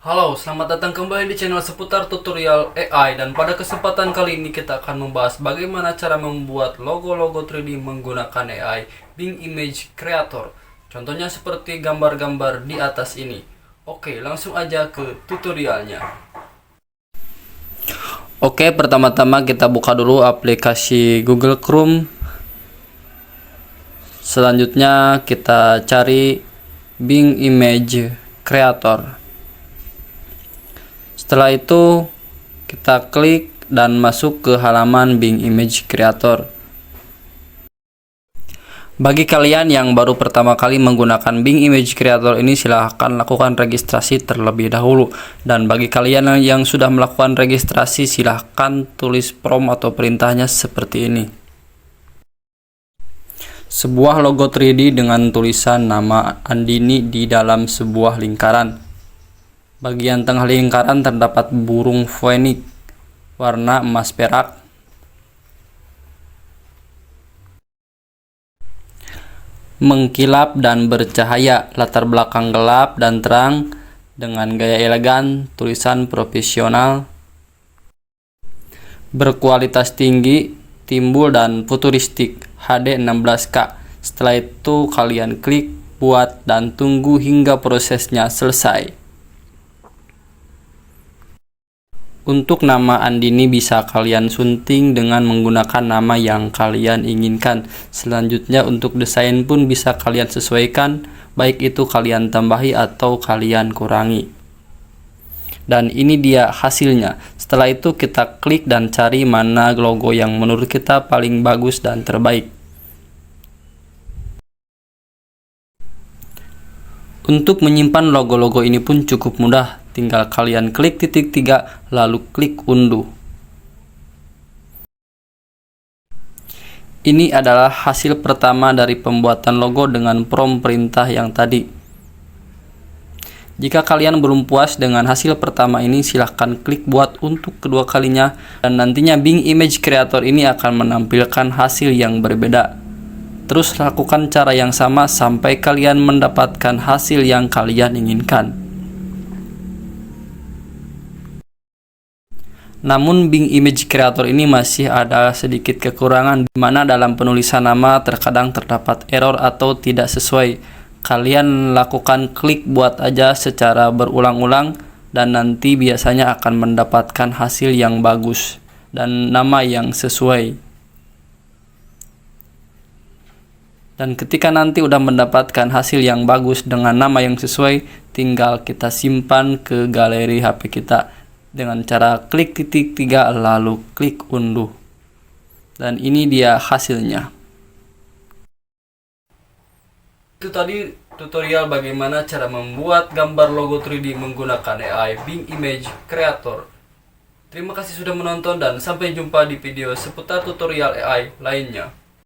Halo, selamat datang kembali di channel seputar tutorial AI. Dan pada kesempatan kali ini kita akan membahas bagaimana cara membuat logo-logo 3D menggunakan AI Bing Image Creator. Contohnya seperti gambar-gambar di atas ini. Oke, langsung aja ke tutorialnya. Oke, pertama-tama kita buka dulu aplikasi Google Chrome. Selanjutnya kita cari Bing Image Creator. Setelah itu kita klik dan masuk ke halaman Bing Image Creator. Bagi kalian yang baru pertama kali menggunakan Bing Image Creator ini, silahkan lakukan registrasi terlebih dahulu. Dan bagi kalian yang sudah melakukan registrasi, silahkan tulis prompt atau perintahnya seperti ini. Sebuah logo 3D dengan tulisan nama Andini di dalam sebuah lingkaran. Bagian tengah lingkaran terdapat burung phoenix warna emas perak. Mengkilap dan bercahaya, latar belakang gelap dan terang dengan gaya elegan, tulisan profesional, berkualitas tinggi, timbul dan futuristik, HD 16K. Setelah itu kalian klik buat dan tunggu hingga prosesnya selesai. Untuk nama Andini bisa kalian sunting dengan menggunakan nama yang kalian inginkan. Selanjutnya untuk desain pun bisa kalian sesuaikan, baik itu kalian tambahi atau kalian kurangi. Dan ini dia hasilnya. Setelah itu kita klik dan cari mana logo yang menurut kita paling bagus dan terbaik. Untuk menyimpan logo-logo ini pun cukup mudah, tinggal kalian klik titik 3 lalu klik unduh. Ini adalah hasil pertama dari pembuatan logo dengan prompt perintah yang tadi. Jika kalian belum puas dengan hasil pertama ini, silahkan klik buat untuk kedua kalinya, dan nantinya Bing Image Creator ini akan menampilkan hasil yang berbeda. Terus lakukan cara yang sama sampai kalian mendapatkan hasil yang kalian inginkan. Namun Bing Image Creator ini masih ada sedikit kekurangan, di mana dalam penulisan nama terkadang terdapat error atau tidak sesuai. Kalian lakukan klik buat aja secara berulang-ulang dan nanti biasanya akan mendapatkan hasil yang bagus dan nama yang sesuai. Dan ketika nanti udah mendapatkan hasil yang bagus dengan nama yang sesuai, tinggal kita simpan ke galeri HP kita dengan cara klik titik 3 lalu klik unduh. Dan ini dia hasilnya. Itu tadi tutorial bagaimana cara membuat gambar logo 3D menggunakan AI Bing Image Creator. Terima kasih sudah menonton dan sampai jumpa di video seputar tutorial AI lainnya.